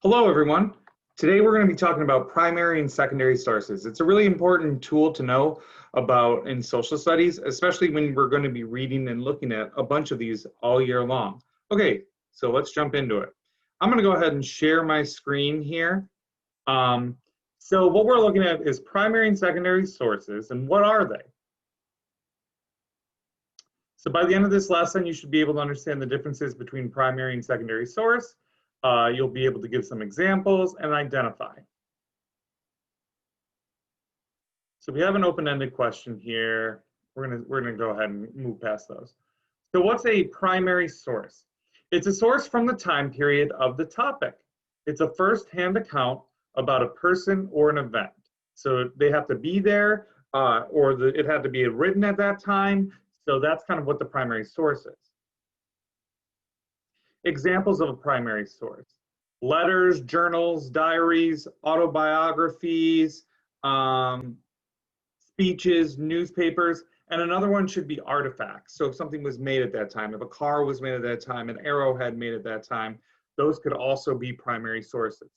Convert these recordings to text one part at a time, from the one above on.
Hello, everyone. Today we're going to be talking about primary and secondary sources. It's a really important tool to know about in social studies, especially when we're going to be reading and looking at a bunch of these all year long. Okay, so let's jump into it. I'm going to go ahead and share my screen here. So what we're looking at is primary and secondary sources, and what are they? So by the end of this lesson, you should be able to understand the differences between primary and secondary source. You'll be able to give some examples and identify. So we have an open-ended question here. We're gonna go ahead and move past those. So what's a primary source? It's a source from the time period of the topic. It's a first-hand account about a person or an event. So they have to be there, it had to be written at that time. So that's kind of what the primary source is. Examples of a primary source: letters, journals, diaries, autobiographies, speeches, newspapers, and another one should be artifacts. So if something was made at that time, if a car was made at that time, an arrowhead made at that time, those could also be primary sources.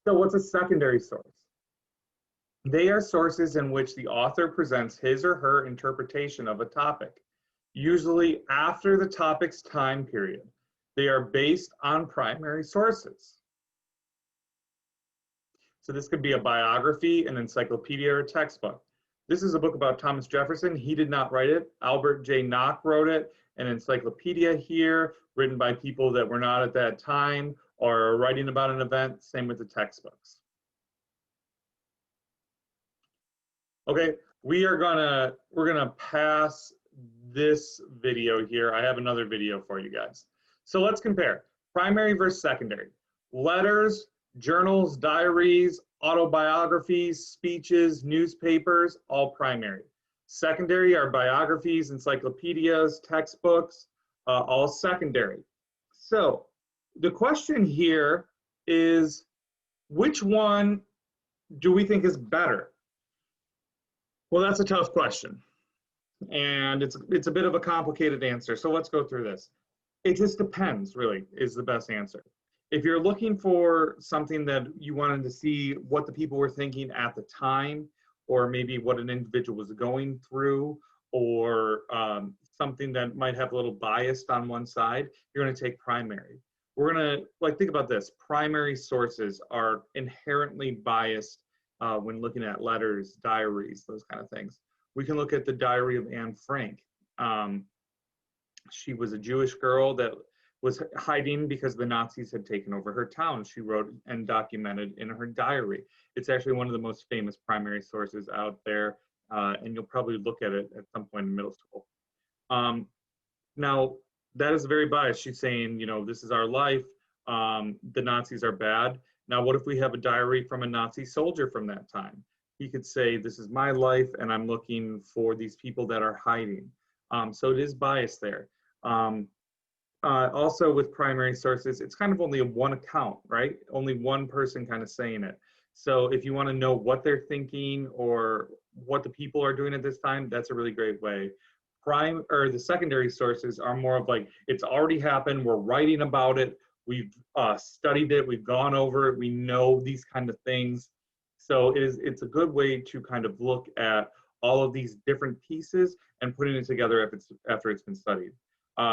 So what's a secondary source? They are sources in which the author presents his or her interpretation of a topic, usually after the topic's time period. They are based on primary sources. So this could be a biography, an encyclopedia, or a textbook. This is a book about Thomas Jefferson. He did not write it. Albert J. Nock wrote it. An encyclopedia here, written by people that were not at that time or writing about an event. Same with the textbooks. Okay, we're gonna pass this video here. I have another video for you guys. So let's compare primary versus secondary. Letters, journals, diaries, autobiographies, speeches, newspapers, all primary. Secondary are biographies, encyclopedias, textbooks, all secondary. So the question here is, which one do we think is better? Well, that's a tough question. And it's a bit of a complicated answer. So let's go through this. It just depends, really, is the best answer. If you're looking for something that you wanted to see what the people were thinking at the time, or maybe what an individual was going through, or something that might have a little biased on one side, you're going to take primary. We're going to, think about this. Primary sources are inherently biased when looking at letters, diaries, those kind of things. We can look at the diary of Anne Frank. She was a Jewish girl that was hiding because the Nazis had taken over her town. She wrote and documented in her diary. It's actually one of the most famous primary sources out there, and you'll probably look at it at some point in middle school. Now, that is very biased. She's saying, this is our life. The Nazis are bad. Now, what if we have a diary from a Nazi soldier from that time? He could say, this is my life, and I'm looking for these people that are hiding. So it is biased there. Also with primary sources, it's kind of only one account, right? Only one person kind of saying it. So if you want to know what they're thinking or what the people are doing at this time, that's a really great way. The secondary sources are more of like, it's already happened, we're writing about it, we've studied it, we've gone over it, we know these kind of things. So it's a good way to kind of look at all of these different pieces and putting it together after it's been studied.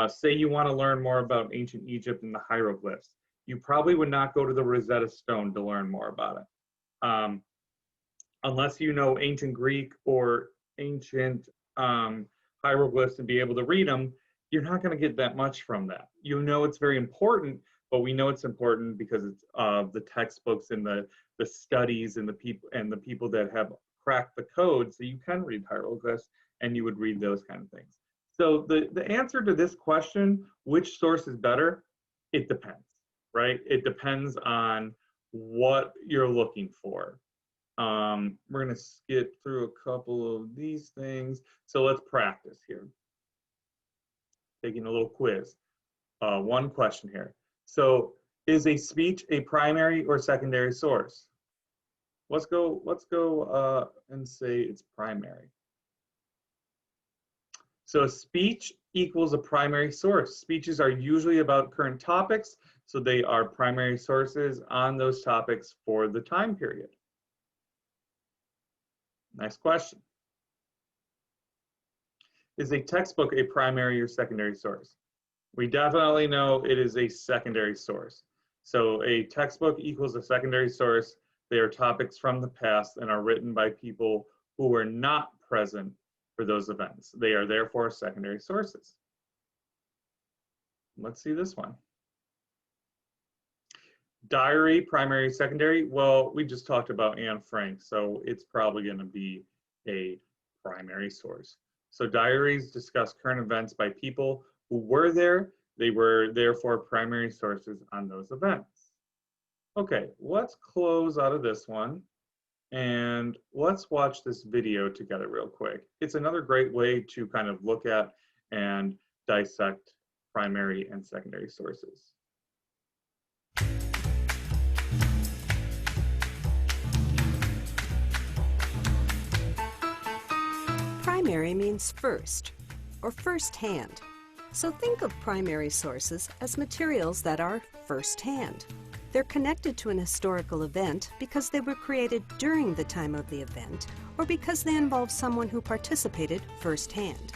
Say you want to learn more about ancient Egypt and the hieroglyphs. You probably would not go to the Rosetta Stone to learn more about it. Unless you know ancient Greek or ancient hieroglyphs and be able to read them, you're not going to get that much from that. You know it's very important, but we know it's important because it's the textbooks and the studies and the people that have cracked the code, so you can read hieroglyphs and you would read those kind of things. So the answer to this question, which source is better, it depends, right? It depends on what you're looking for. We're going to skip through a couple of these things. So let's practice here. Taking a little quiz. One question here. So is a speech a primary or secondary source? Let's go and say it's primary. So a speech equals a primary source. Speeches are usually about current topics, so they are primary sources on those topics for the time period. Next question. Is a textbook a primary or secondary source? We definitely know it is a secondary source. So a textbook equals a secondary source. They are topics from the past and are written by people who were not present for those events. They are therefore secondary sources. Let's see this one. Diary, primary, secondary. Well, we just talked about Anne Frank, so it's probably going to be a primary source. So diaries discuss current events by people who were there. They were therefore primary sources on those events. Okay, let's close out of this one and let's watch this video together real quick. It's another great way to kind of look at and dissect primary and secondary sources. Primary means first, or first-hand. So think of primary sources as materials that are first-hand. They're connected to an historical event because they were created during the time of the event, or because they involve someone who participated firsthand.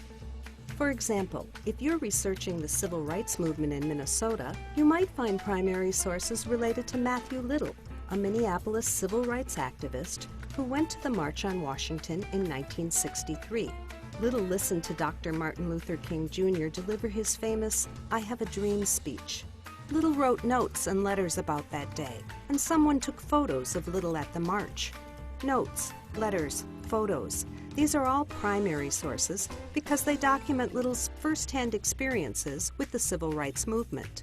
For example, if you're researching the civil rights movement in Minnesota, you might find primary sources related to Matthew Little, a Minneapolis civil rights activist who went to the March on Washington in 1963. Little listened to Dr. Martin Luther King Jr. deliver his famous "I Have a Dream" speech. Little wrote notes and letters about that day, and someone took photos of Little at the march. Notes, letters, photos, these are all primary sources because they document Little's first-hand experiences with the civil rights movement.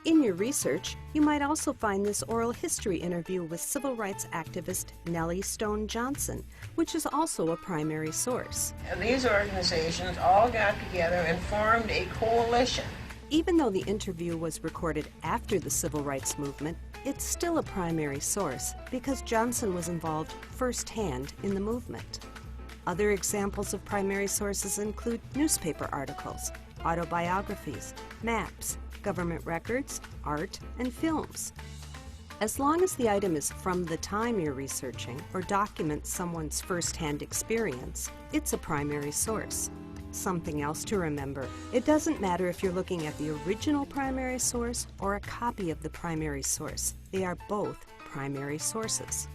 In your research, you might also find this oral history interview with civil rights activist Nellie Stone Johnson, which is also a primary source. These organizations all got together and formed a coalition. Even though the interview was recorded after the civil rights movement, it's still a primary source because Johnson was involved firsthand in the movement. Other examples of primary sources include newspaper articles, autobiographies, maps, government records, art, and films. As long as the item is from the time you're researching or documents someone's first-hand experience, it's a primary source. Something else to remember, it doesn't matter if you're looking at the original primary source or a copy of the primary source. They are both primary sources.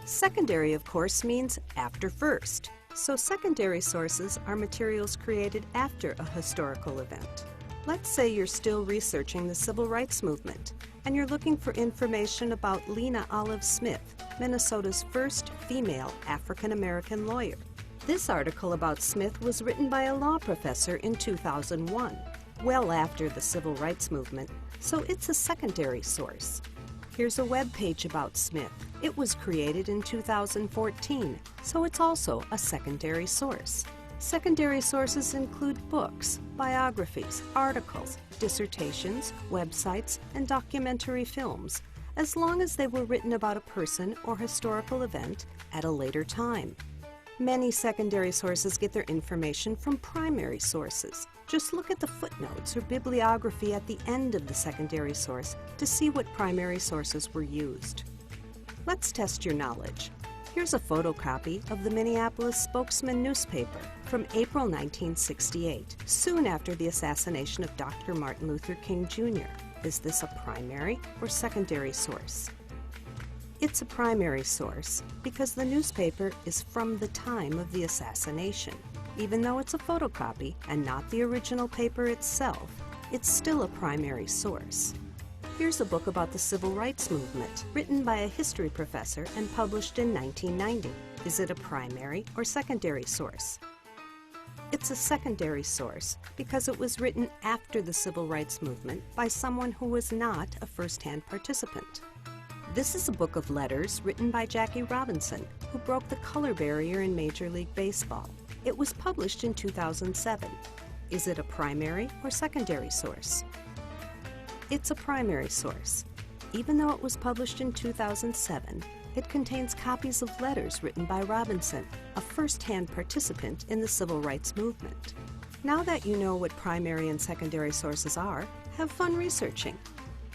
Secondary, of course, means after first. So secondary sources are materials created after a historical event. Let's say you're still researching the civil rights movement, and you're looking for information about Lena Olive Smith, Minnesota's first female African-American lawyer. This article about Smith was written by a law professor in 2001, well after the civil rights movement, so it's a secondary source. Here's a web page about Smith. It was created in 2014, so it's also a secondary source. Secondary sources include books, biographies, articles, dissertations, websites, and documentary films, as long as they were written about a person or historical event at a later time. Many secondary sources get their information from primary sources. Just look at the footnotes or bibliography at the end of the secondary source to see what primary sources were used. Let's test your knowledge. Here's a photocopy of the Minneapolis Spokesman newspaper from April 1968, soon after the assassination of Dr. Martin Luther King Jr. Is this a primary or secondary source? It's a primary source because the newspaper is from the time of the assassination. Even though it's a photocopy and not the original paper itself, it's still a primary source. Here's a book about the civil rights movement, written by a history professor and published in 1990. Is it a primary or secondary source? It's a secondary source because it was written after the civil rights movement by someone who was not a first-hand participant. This is a book of letters written by Jackie Robinson, who broke the color barrier in Major League Baseball. It was published in 2007. Is it a primary or secondary source? It's a primary source. Even though it was published in 2007, It contains copies of letters written by Robinson, a first-hand participant in the civil rights movement. Now that you know what primary and secondary sources are, have fun researching.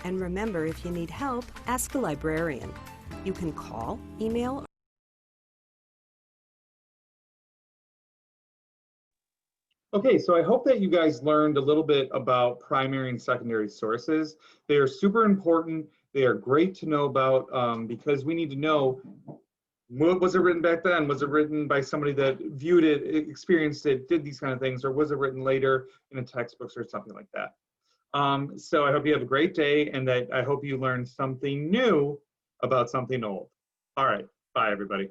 And remember, if you need help, ask a librarian. You can call, email, Okay, so I hope that you guys learned a little bit about primary and secondary sources. They are super important. They are great to know about because we need to know, what was it written back then? Was it written by somebody that viewed it, experienced it, did these kind of things, or was it written later in a textbooks or something like that? So I hope you have a great day, and that I hope you learned something new about something old. All right, bye everybody.